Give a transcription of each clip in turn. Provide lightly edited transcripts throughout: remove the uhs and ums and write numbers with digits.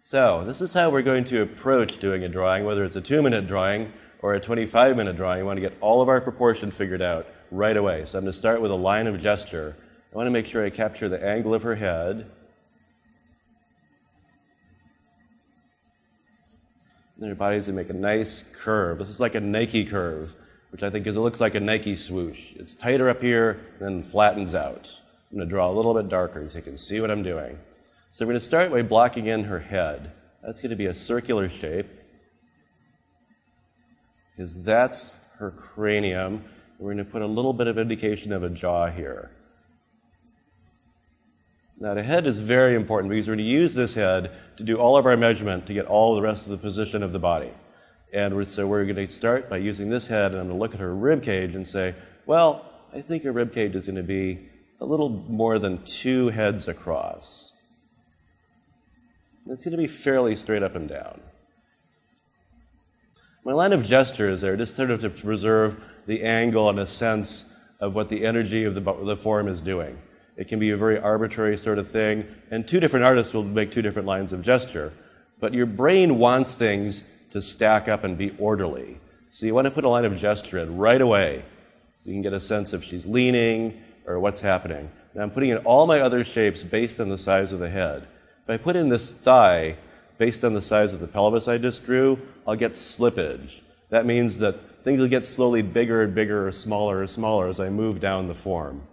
So this is how we're going to approach doing a drawing, whether it's a 2-minute drawing or a 25-minute drawing. We want to get all of our proportion figured out right away. So I'm going to start with a line of gesture. I want to make sure I capture the angle of her head. And her body's going to make a nice curve. This is like a Nike curve, which I think looks like a Nike swoosh. It's tighter up here, then flattens out. I'm going to draw a little bit darker so you can see what I'm doing. So we're going to start by blocking in her head. That's going to be a circular shape, because that's her cranium. We're going to put a little bit of indication of a jaw here. Now, the head is very important because we're going to use this head to do all of our measurement to get all the rest of the position of the body. And so we're going to start by using this head, and I'm going to look at her rib cage and say, well, I think her rib cage is going to be a little more than 2 heads across. It's going to be fairly straight up and down. My line of gesture is there just sort of to preserve the angle and a sense of what the energy of the form is doing. It can be a very arbitrary sort of thing, and 2 different artists will make 2 different lines of gesture. But your brain wants things to stack up and be orderly. So you want to put a line of gesture in right away so you can get a sense if she's leaning or what's happening. Now I'm putting in all my other shapes based on the size of the head. If I put in this thigh based on the size of the pelvis I just drew, I'll get slippage. That means that things will get slowly bigger and bigger or smaller as I move down the form.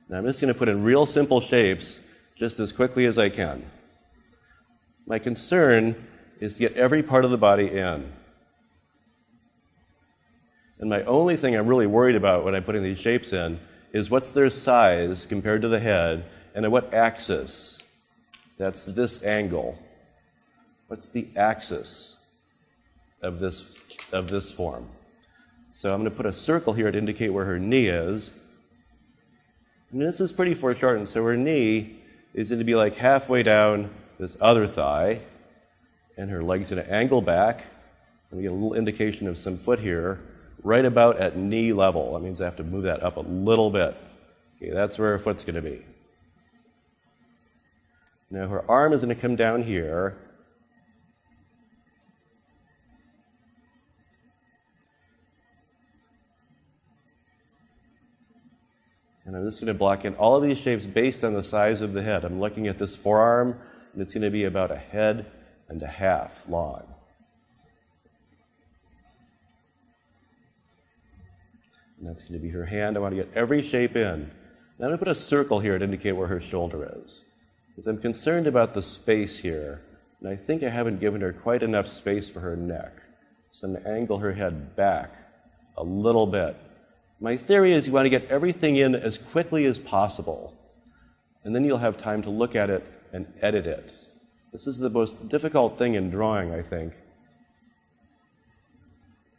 Now I'm just going to put in real simple shapes just as quickly as I can. My concern is to get every part of the body in. And my only thing I'm really worried about when I'm putting these shapes in is what's their size compared to the head and at what axis. That's this angle. What's the axis of this form? So I'm going to put a circle here to indicate where her knee is. And this is pretty foreshortened, so her knee is going to be like halfway down this other thigh, and her leg's going to angle back. And we get a little indication of some foot here, right about at knee level. That means I have to move that up a little bit. Okay, that's where her foot's going to be. Now her arm is going to come down here. And I'm just going to block in all of these shapes based on the size of the head. I'm looking at this forearm, and it's going to be about 1.5 heads long. And that's going to be her hand. I want to get every shape in. Now I'm going to put a circle here to indicate where her shoulder is. Because I'm concerned about the space here, and I think I haven't given her quite enough space for her neck. So I'm going to angle her head back a little bit. My theory is you want to get everything in as quickly as possible, and then you'll have time to look at it and edit it. This is the most difficult thing in drawing, I think,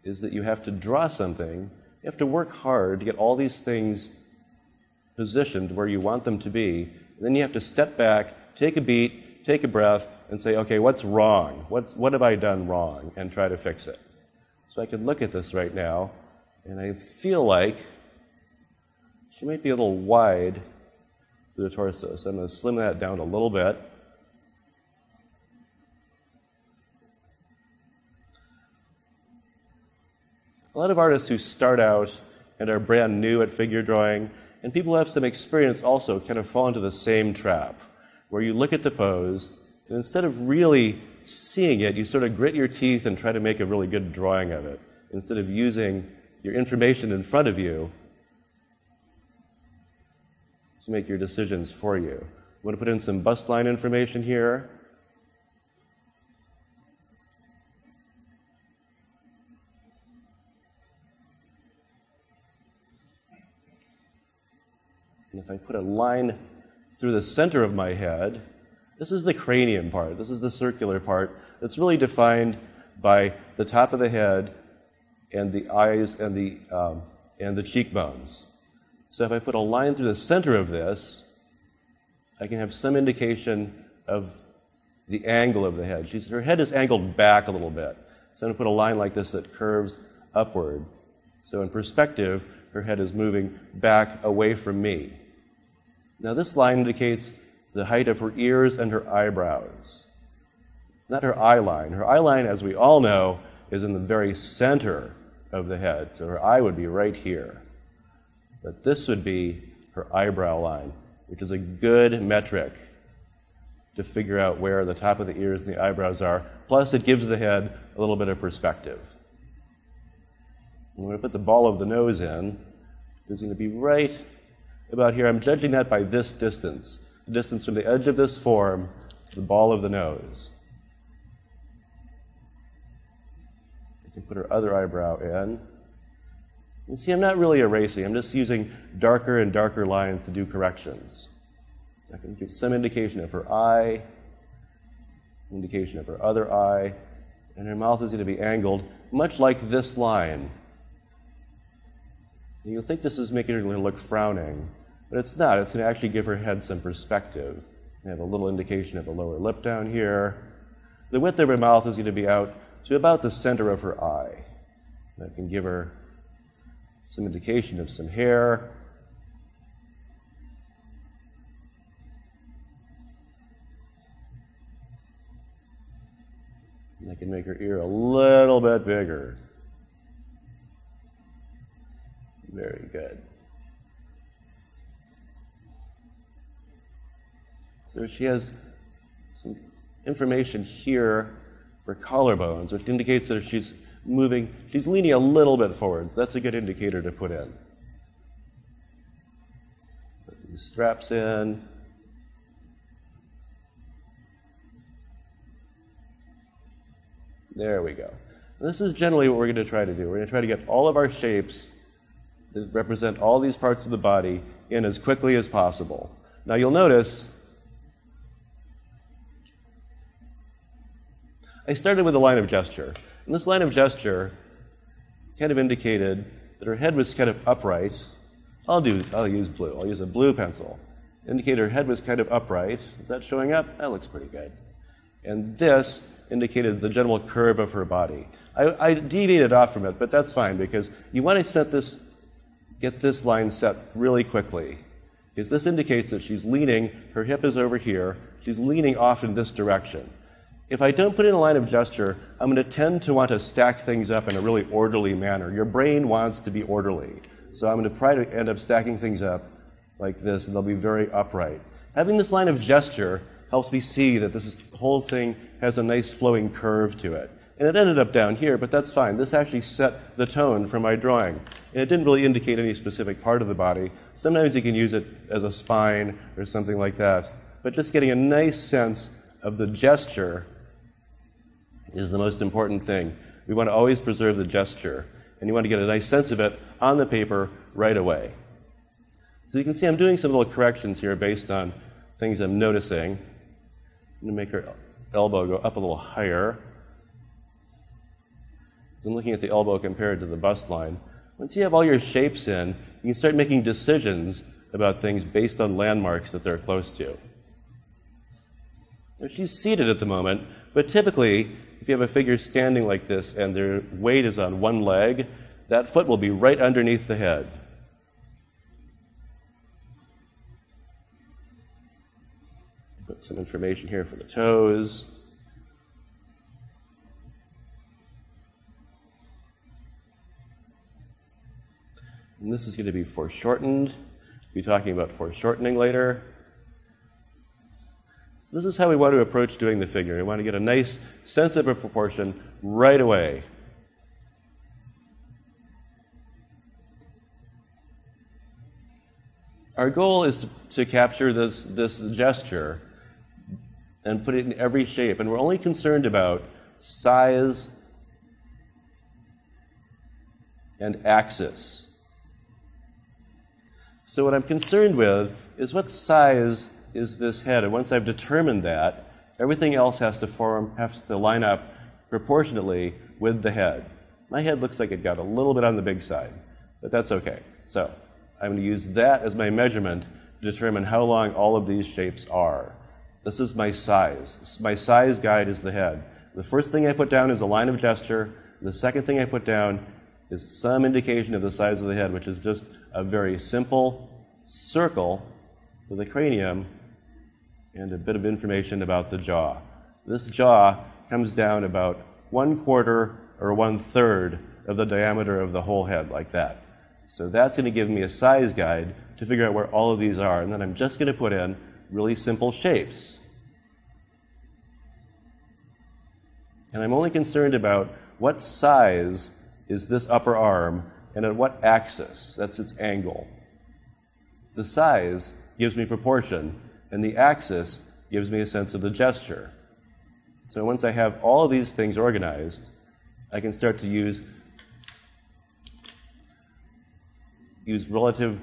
is that you have to draw something. You have to work hard to get all these things positioned where you want them to be, and then you have to step back, take a beat, take a breath, and say, okay, what's wrong? What have I done wrong? And try to fix it. So I can look at this right now, and I feel like she might be a little wide through the torso. So I'm going to slim that down a little bit. A lot of artists who start out and are brand new at figure drawing, and people who have some experience also kind of fall into the same trap, where you look at the pose, and instead of really seeing it, you sort of grit your teeth and try to make a really good drawing of it, instead of using your information in front of you to make your decisions for you. I'm going to put in some bust line information here. And if I put a line through the center of my head, this is the cranium part. This is the circular part. It's really defined by the top of the head and the eyes and the cheekbones. So if I put a line through the center of this, I can have some indication of the angle of the head. Her head is angled back a little bit. So I'm going to put a line like this that curves upward. So in perspective, her head is moving back away from me. Now this line indicates the height of her ears and her eyebrows. It's not her eye line. Her eye line, as we all know, is in the very center of the head. So her eye would be right here. But this would be her eyebrow line, which is a good metric to figure out where the top of the ears and the eyebrows are. Plus, it gives the head a little bit of perspective. I'm going to put the ball of the nose in. It's going to be right about here. I'm judging that by this distance, the distance from the edge of this form to the ball of the nose. I can put her other eyebrow in. You see, I'm not really erasing. I'm just using darker and darker lines to do corrections. I can give some indication of her eye, indication of her other eye, and her mouth is going to be angled, much like this line. And you'll think this is making her look frowning, but it's not. It's going to actually give her head some perspective. I have a little indication of the lower lip down here. The width of her mouth is going to be out to about the center of her eye. That can give her some indication of some hair. And I can make her ear a little bit bigger. Very good. So she has some information here for collarbones, which indicates that she's moving, she's leaning a little bit forwards. That's a good indicator to put in. Put these straps in. There we go. And this is generally what we're going to try to do. We're going to try to get all of our shapes that represent all these parts of the body in as quickly as possible. Now you'll notice I started with a line of gesture. And this line of gesture kind of indicated that her head was kind of upright. I'll use blue. I'll use a blue pencil. Indicate her head was kind of upright. Is that showing up? That looks pretty good. And this indicated the general curve of her body. I deviated off from it, but that's fine because you want to get this line set really quickly. Because this indicates that she's leaning, her hip is over here, she's leaning off in this direction. If I don't put in a line of gesture, I'm going to tend to want to stack things up in a really orderly manner. Your brain wants to be orderly. So I'm going to try to end up stacking things up like this, and they'll be very upright. Having this line of gesture helps me see that this whole thing has a nice flowing curve to it. And it ended up down here, but that's fine. This actually set the tone for my drawing. And it didn't really indicate any specific part of the body. Sometimes you can use it as a spine or something like that. But just getting a nice sense of the gesture is the most important thing. We want to always preserve the gesture, and you want to get a nice sense of it on the paper right away. So you can see I'm doing some little corrections here based on things I'm noticing. I'm going to make her elbow go up a little higher. I'm looking at the elbow compared to the bust line. Once you have all your shapes in, you can start making decisions about things based on landmarks that they're close to. Now, she's seated at the moment, but typically, if you have a figure standing like this and their weight is on one leg, that foot will be right underneath the head. Put some information here for the toes. And this is going to be foreshortened. We'll be talking about foreshortening later. So this is how we want to approach doing the figure. We want to get a nice sense of a proportion right away. Our goal is to capture this gesture and put it in every shape. And we're only concerned about size and axis. So what I'm concerned with is what size is this head. And once I've determined that, everything else has to line up proportionately with the head. My head looks like it got a little bit on the big side, but that's okay. So I'm going to use that as my measurement to determine how long all of these shapes are. This is my size. My size guide is the head. The first thing I put down is a line of gesture. The second thing I put down is some indication of the size of the head, which is just a very simple circle with a cranium and a bit of information about the jaw. This jaw comes down about 1/4 or 1/3 of the diameter of the whole head, like that. So that's going to give me a size guide to figure out where all of these are, and then I'm just going to put in really simple shapes. And I'm only concerned about what size is this upper arm and at what axis. That's its angle. The size gives me proportion, and the axis gives me a sense of the gesture. So once I have all of these things organized, I can start to use relative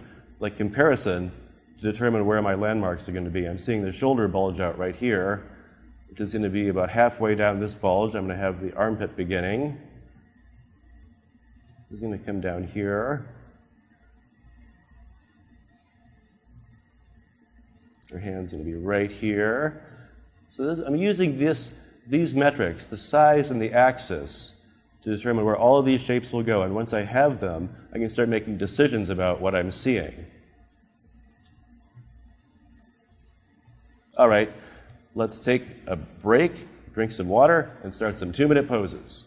comparison to determine where my landmarks are going to be. I'm seeing the shoulder bulge out right here, which is going to be about halfway down this bulge. I'm going to have the armpit beginning. This is going to come down here. Your hand's going to be right here. So I'm using these metrics, the size and the axis, to determine where all of these shapes will go. And once I have them, I can start making decisions about what I'm seeing. All right, let's take a break, drink some water, and start some 2-minute poses.